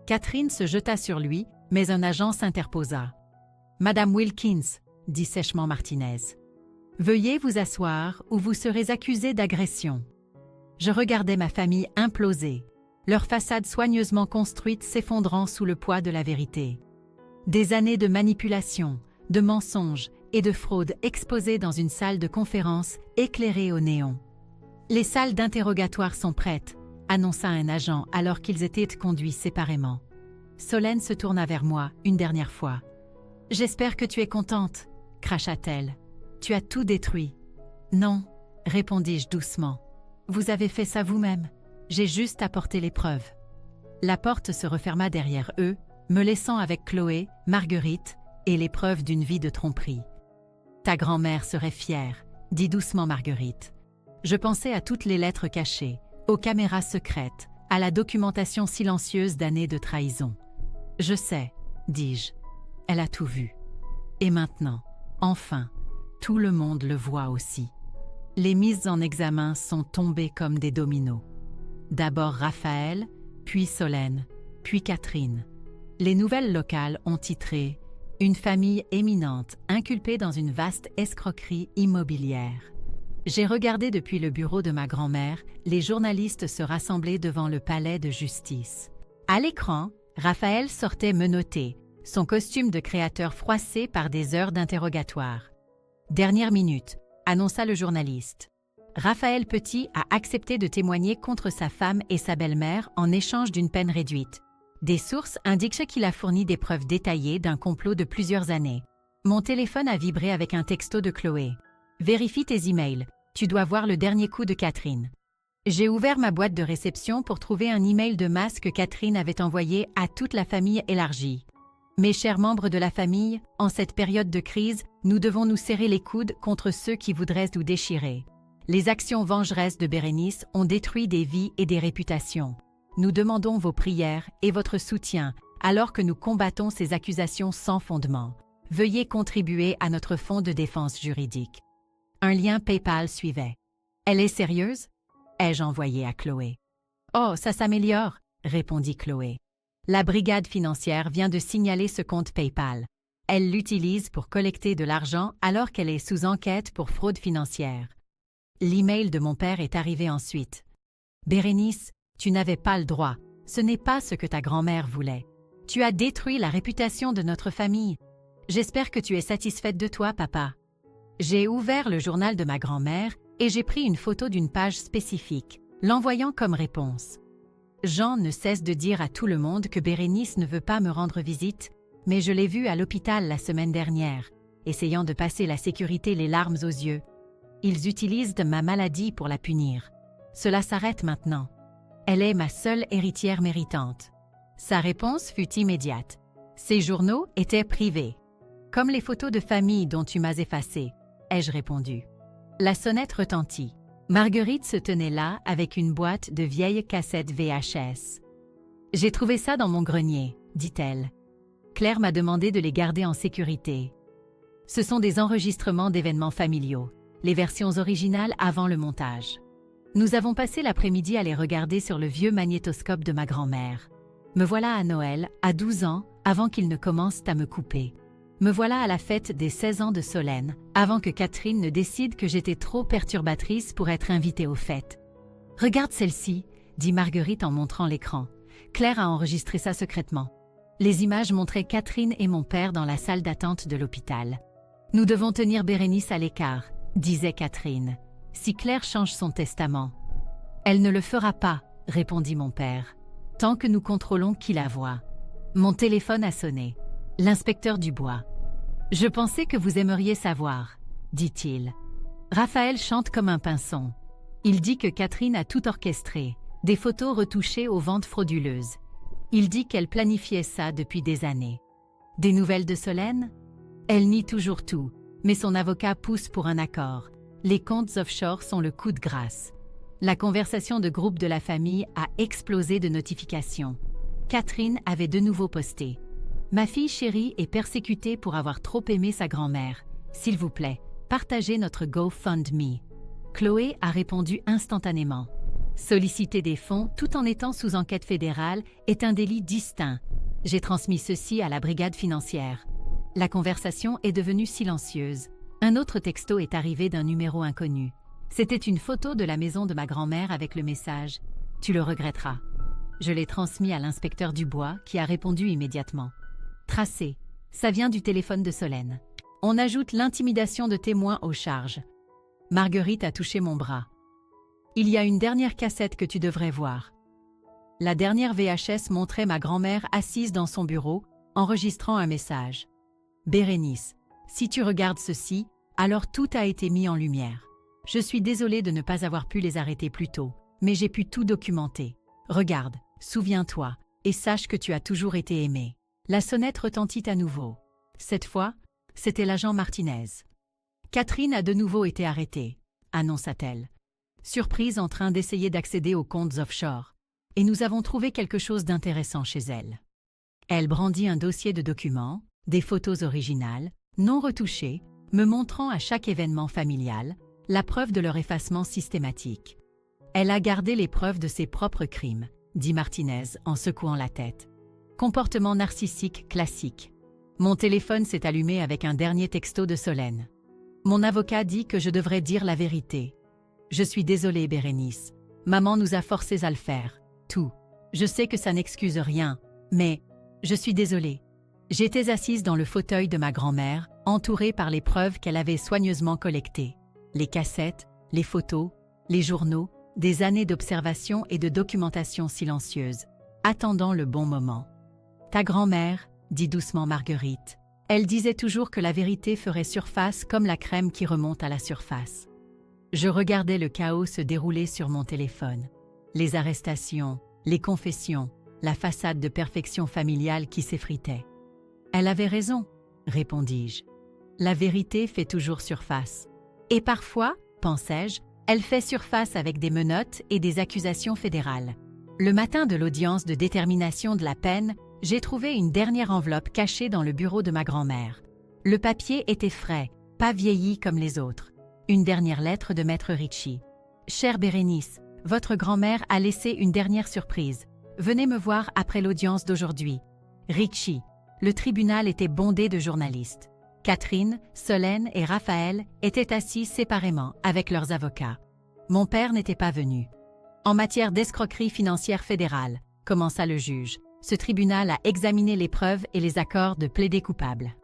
Catherine se jeta sur lui, mais un agent s'interposa. « Madame Wilkins, » dit sèchement Martinez. « Veuillez vous asseoir ou vous serez accusée d'agression. » Je regardais ma famille imploser, leur façade soigneusement construite s'effondrant sous le poids de la vérité. Des années de manipulation, de mensonges et de fraude exposées dans une salle de conférence éclairée au néon. « Les salles d'interrogatoire sont prêtes », annonça un agent alors qu'ils étaient conduits séparément. Solène se tourna vers moi une dernière fois. J'espère que tu es contente, cracha-t-elle. Tu as tout détruit. Non, répondis-je doucement. Vous avez fait ça vous-même. J'ai juste apporté les preuves. La porte se referma derrière eux, me laissant avec Chloé, Marguerite et les preuves d'une vie de tromperie. Ta grand-mère serait fière, dit doucement Marguerite. Je pensais à toutes les lettres cachées, aux caméras secrètes, à la documentation silencieuse d'années de trahison. Je sais, dis-je. Elle a tout vu. Et maintenant, enfin, tout le monde le voit aussi. Les mises en examen sont tombées comme des dominos. D'abord Raphaël, puis Solène, puis Catherine. Les nouvelles locales ont titré « Une famille éminente inculpée dans une vaste escroquerie immobilière ». J'ai regardé depuis le bureau de ma grand-mère les journalistes se rassembler devant le palais de justice. À l'écran, Raphaël sortait menotté, son costume de créateur froissé par des heures d'interrogatoire. « Dernière minute », annonça le journaliste. Raphaël Petit a accepté de témoigner contre sa femme et sa belle-mère en échange d'une peine réduite. Des sources indiquent qu'il a fourni des preuves détaillées d'un complot de plusieurs années. Mon téléphone a vibré avec un texto de Chloé. « Vérifie tes emails, tu dois voir le dernier coup de Catherine. » J'ai ouvert ma boîte de réception pour trouver un email de masse que Catherine avait envoyé à toute la famille élargie. Mes chers membres de la famille, en cette période de crise, nous devons nous serrer les coudes contre ceux qui voudraient nous déchirer. Les actions vengeresses de Bérénice ont détruit des vies et des réputations. Nous demandons vos prières et votre soutien alors que nous combattons ces accusations sans fondement. Veuillez contribuer à notre fonds de défense juridique. Un lien PayPal suivait. Elle est sérieuse? Ai-je envoyé à Chloé. Oh, ça s'améliore, répondit Chloé. La brigade financière vient de signaler ce compte PayPal. Elle l'utilise pour collecter de l'argent alors qu'elle est sous enquête pour fraude financière. L'email de mon père est arrivé ensuite. Bérénice, tu n'avais pas le droit. Ce n'est pas ce que ta grand-mère voulait. Tu as détruit la réputation de notre famille. J'espère que tu es satisfaite de toi, papa. J'ai ouvert le journal de ma grand-mère et j'ai pris une photo d'une page spécifique, l'envoyant comme réponse. Jean ne cesse de dire à tout le monde que Bérénice ne veut pas me rendre visite, mais je l'ai vue à l'hôpital la semaine dernière, essayant de passer la sécurité les larmes aux yeux. Ils utilisent ma maladie pour la punir. Cela s'arrête maintenant. Elle est ma seule héritière méritante. Sa réponse fut immédiate. Ces journaux étaient privés. Comme les photos de famille dont tu m'as effacé, ai-je répondu. La sonnette retentit. Marguerite se tenait là avec une boîte de vieilles cassettes VHS. « J'ai trouvé ça dans mon grenier », dit-elle. Claire m'a demandé de les garder en sécurité. Ce sont des enregistrements d'événements familiaux, les versions originales avant le montage. Nous avons passé l'après-midi à les regarder sur le vieux magnétoscope de ma grand-mère. Me voilà à Noël, à 12 ans, avant qu'ils ne commencent à me couper. Me voilà à la fête des 16 ans de Solène, avant que Catherine ne décide que j'étais trop perturbatrice pour être invitée aux fêtes. « Regarde celle-ci », dit Marguerite en montrant l'écran. Claire a enregistré ça secrètement. Les images montraient Catherine et mon père dans la salle d'attente de l'hôpital. « Nous devons tenir Bérénice à l'écart », disait Catherine. « Si Claire change son testament. »« Elle ne le fera pas », répondit mon père. « Tant que nous contrôlons qui la voit. » Mon téléphone a sonné. L'inspecteur Dubois. « Je pensais que vous aimeriez savoir, » dit-il. Raphaël chante comme un pinson. Il dit que Catherine a tout orchestré, des photos retouchées aux ventes frauduleuses. Il dit qu'elle planifiait ça depuis des années. Des nouvelles de Solène? Elle nie toujours tout, mais son avocat pousse pour un accord. Les comptes offshore sont le coup de grâce. La conversation de groupe de la famille a explosé de notifications. Catherine avait de nouveau posté. Ma fille chérie est persécutée pour avoir trop aimé sa grand-mère. S'il vous plaît, partagez notre GoFundMe. Chloé a répondu instantanément. Solliciter des fonds tout en étant sous enquête fédérale est un délit distinct. J'ai transmis ceci à la brigade financière. La conversation est devenue silencieuse. Un autre texto est arrivé d'un numéro inconnu. C'était une photo de la maison de ma grand-mère avec le message « Tu le regretteras ». Je l'ai transmis à l'inspecteur Dubois qui a répondu immédiatement. Tracé, ça vient du téléphone de Solène. On ajoute l'intimidation de témoins aux charges. Marguerite a touché mon bras. Il y a une dernière cassette que tu devrais voir. La dernière VHS montrait ma grand-mère assise dans son bureau, enregistrant un message. Bérénice, si tu regardes ceci, alors tout a été mis en lumière. Je suis désolée de ne pas avoir pu les arrêter plus tôt, mais j'ai pu tout documenter. Regarde, souviens-toi, et sache que tu as toujours été aimé. La sonnette retentit à nouveau. Cette fois, c'était l'agent Martinez. Catherine a de nouveau été arrêtée, annonça-t-elle. Surprise en train d'essayer d'accéder aux comptes offshore. Et nous avons trouvé quelque chose d'intéressant chez elle. Elle brandit un dossier de documents, des photos originales, non retouchées, me montrant à chaque événement familial la preuve de leur effacement systématique. Elle a gardé les preuves de ses propres crimes, dit Martinez en secouant la tête. Comportement narcissique classique. Mon téléphone s'est allumé avec un dernier texto de Solène. Mon avocat dit que je devrais dire la vérité. Je suis désolée, Bérénice. Maman nous a forcés à le faire. Tout. Je sais que ça n'excuse rien, mais je suis désolée. J'étais assise dans le fauteuil de ma grand-mère, entourée par les preuves qu'elle avait soigneusement collectées. Les cassettes, les photos, les journaux, des années d'observation et de documentation silencieuse, attendant le bon moment. Ta grand-mère, dit doucement Marguerite. Elle disait toujours que la vérité ferait surface comme la crème qui remonte à la surface. Je regardais le chaos se dérouler sur mon téléphone. Les arrestations, les confessions, la façade de perfection familiale qui s'effritait. Elle avait raison, répondis-je. La vérité fait toujours surface. Et parfois, pensais-je, elle fait surface avec des menottes et des accusations fédérales. Le matin de l'audience de détermination de la peine, j'ai trouvé une dernière enveloppe cachée dans le bureau de ma grand-mère. Le papier était frais, pas vieilli comme les autres. Une dernière lettre de Maître Ricci. « Chère Bérénice, votre grand-mère a laissé une dernière surprise. Venez me voir après l'audience d'aujourd'hui. Ricci. » Le tribunal était bondé de journalistes. Catherine, Solène et Raphaël étaient assis séparément avec leurs avocats. Mon père n'était pas venu. En matière d'escroquerie financière fédérale, commença le juge, ce tribunal a examiné les preuves et les accords de plaider coupable.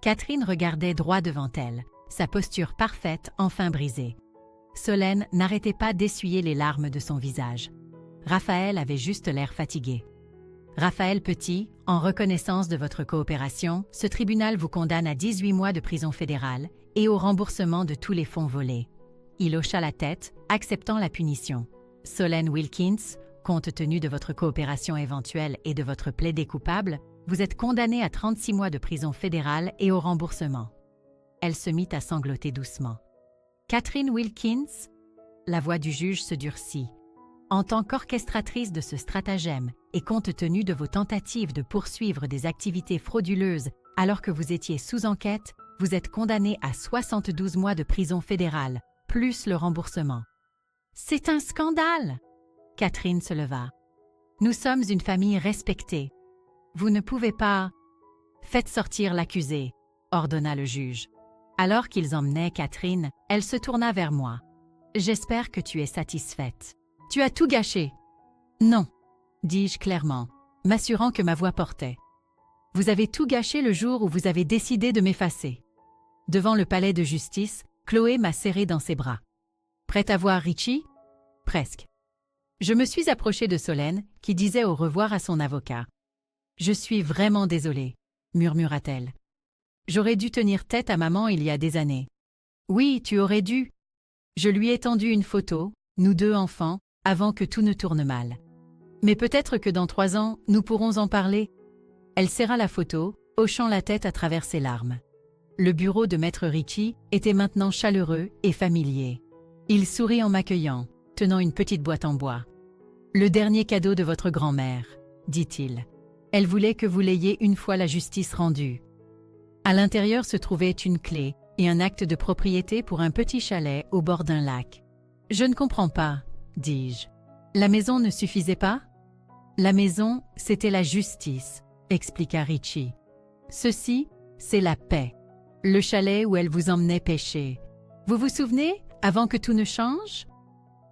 Catherine regardait droit devant elle, sa posture parfaite enfin brisée. Solène n'arrêtait pas d'essuyer les larmes de son visage. Raphaël avait juste l'air fatigué. Raphaël Petit, en reconnaissance de votre coopération, ce tribunal vous condamne à 18 mois de prison fédérale et au remboursement de tous les fonds volés. Il hocha la tête, acceptant la punition. Solène Wilkins, compte tenu de votre coopération éventuelle et de votre plaidé coupable, vous êtes condamnée à 36 mois de prison fédérale et au remboursement. Elle se mit à sangloter doucement. Catherine Wilkins? La voix du juge se durcit. En tant qu'orchestratrice de ce stratagème et compte tenu de vos tentatives de poursuivre des activités frauduleuses alors que vous étiez sous enquête, vous êtes condamnée à 72 mois de prison fédérale, plus le remboursement. C'est un scandale! Catherine se leva. Nous sommes une famille respectée. Vous ne pouvez pas... Faites sortir l'accusé, ordonna le juge. Alors qu'ils emmenaient Catherine, elle se tourna vers moi. J'espère que tu es satisfaite. Tu as tout gâché. Non, dis-je clairement, m'assurant que ma voix portait. Vous avez tout gâché le jour où vous avez décidé de m'effacer. Devant le palais de justice, Chloé m'a serré dans ses bras. Prête à voir Ricci? Presque. Je me suis approchée de Solène, qui disait au revoir à son avocat. Je suis vraiment désolée, murmura-t-elle. J'aurais dû tenir tête à maman il y a des années. Oui, tu aurais dû. Je lui ai tendu une photo, nous deux enfants, avant que tout ne tourne mal. Mais peut-être que dans 3 ans, nous pourrons en parler. Elle serra la photo, hochant la tête à travers ses larmes. Le bureau de Maître Ricci était maintenant chaleureux et familier. Il sourit en m'accueillant, tenant une petite boîte en bois. « Le dernier cadeau de votre grand-mère, » dit-il. « Elle voulait que vous l'ayez une fois la justice rendue. » À l'intérieur se trouvait une clé et un acte de propriété pour un petit chalet au bord d'un lac. « Je ne comprends pas, » dis-je. « La maison ne suffisait pas ?»« La maison, c'était la justice, » expliqua Ricci. « Ceci, c'est la paix. Le chalet où elle vous emmenait pêcher. Vous vous souvenez, avant que tout ne change ?»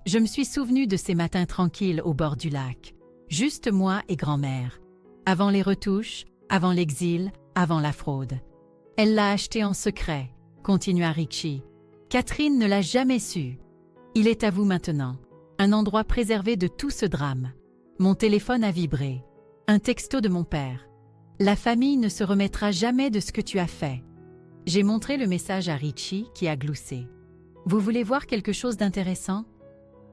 Je me suis souvenu de ces matins tranquilles au bord du lac. Juste moi et grand-mère. Avant les retouches, avant l'exil, avant la fraude. Elle l'a acheté en secret, continua Ricci. Catherine ne l'a jamais su. Il est à vous maintenant. Un endroit préservé de tout ce drame. Mon téléphone a vibré. Un texto de mon père. La famille ne se remettra jamais de ce que tu as fait. J'ai montré le message à Richie qui a gloussé. Vous voulez voir quelque chose d'intéressant?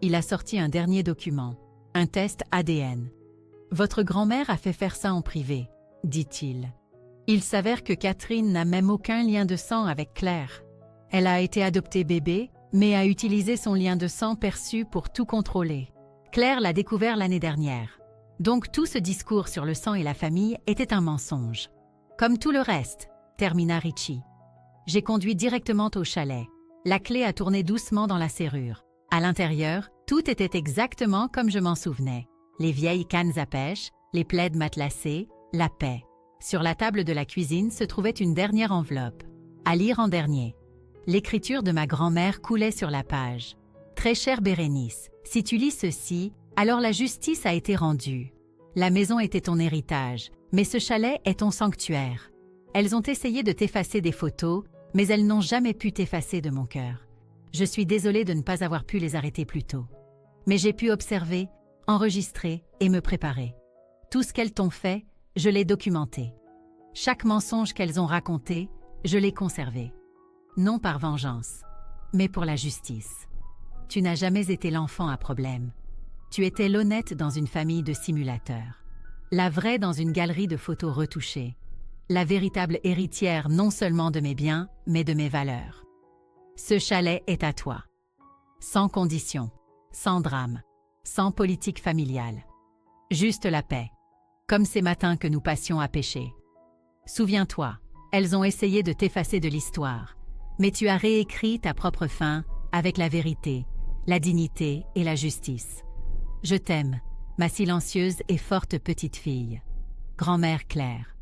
Il a sorti un dernier document, un test ADN. Votre grand-mère a fait faire ça en privé, dit-il. Il s'avère que Catherine n'a même aucun lien de sang avec Claire. Elle a été adoptée bébé, mais a utilisé son lien de sang perçu pour tout contrôler. Claire l'a découvert l'année dernière. Donc tout ce discours sur le sang et la famille était un mensonge. Comme tout le reste, termina Richie. J'ai conduit directement au chalet. La clé a tourné doucement dans la serrure. À l'intérieur, tout était exactement comme je m'en souvenais. Les vieilles cannes à pêche, les plaids matelassés, la paix. Sur la table de la cuisine se trouvait une dernière enveloppe. À lire en dernier. L'écriture de ma grand-mère coulait sur la page. Très chère Bérénice, si tu lis ceci, alors la justice a été rendue. La maison était ton héritage, mais ce chalet est ton sanctuaire. Elles ont essayé de t'effacer des photos, mais elles n'ont jamais pu t'effacer de mon cœur. Je suis désolée de ne pas avoir pu les arrêter plus tôt. Mais j'ai pu observer, enregistrer et me préparer. Tout ce qu'elles t'ont fait, je l'ai documenté. Chaque mensonge qu'elles ont raconté, je l'ai conservé. Non par vengeance, mais pour la justice. Tu n'as jamais été l'enfant à problème. Tu étais l'honnête dans une famille de simulateurs. La vraie dans une galerie de photos retouchées. La véritable héritière non seulement de mes biens, mais de mes valeurs. Ce chalet est à toi. Sans condition, sans drame, sans politique familiale. Juste la paix. Comme ces matins que nous passions à pêcher. Souviens-toi, elles ont essayé de t'effacer de l'histoire, mais tu as réécrit ta propre fin avec la vérité, la dignité et la justice. Je t'aime, ma silencieuse et forte petite fille. Grand-mère Claire.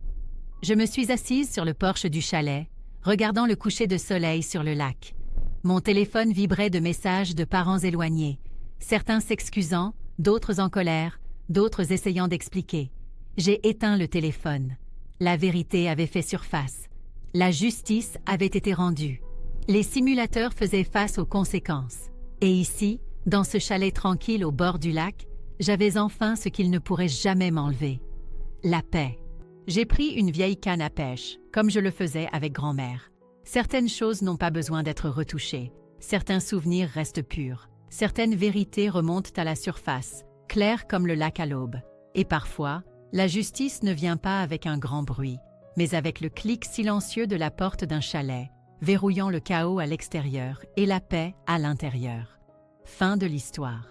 Je me suis assise sur le porche du chalet, regardant le coucher de soleil sur le lac. Mon téléphone vibrait de messages de parents éloignés, certains s'excusant, d'autres en colère, d'autres essayant d'expliquer. J'ai éteint le téléphone. La vérité avait fait surface. La justice avait été rendue. Les simulateurs faisaient face aux conséquences. Et ici, dans ce chalet tranquille au bord du lac, j'avais enfin ce qu'ils ne pourraient jamais m'enlever. La paix. J'ai pris une vieille canne à pêche, comme je le faisais avec grand-mère. Certaines choses n'ont pas besoin d'être retouchées. Certains souvenirs restent purs. Certaines vérités remontent à la surface, claires comme le lac à l'aube. Et parfois, la justice ne vient pas avec un grand bruit, mais avec le clic silencieux de la porte d'un chalet, verrouillant le chaos à l'extérieur et la paix à l'intérieur. Fin de l'histoire.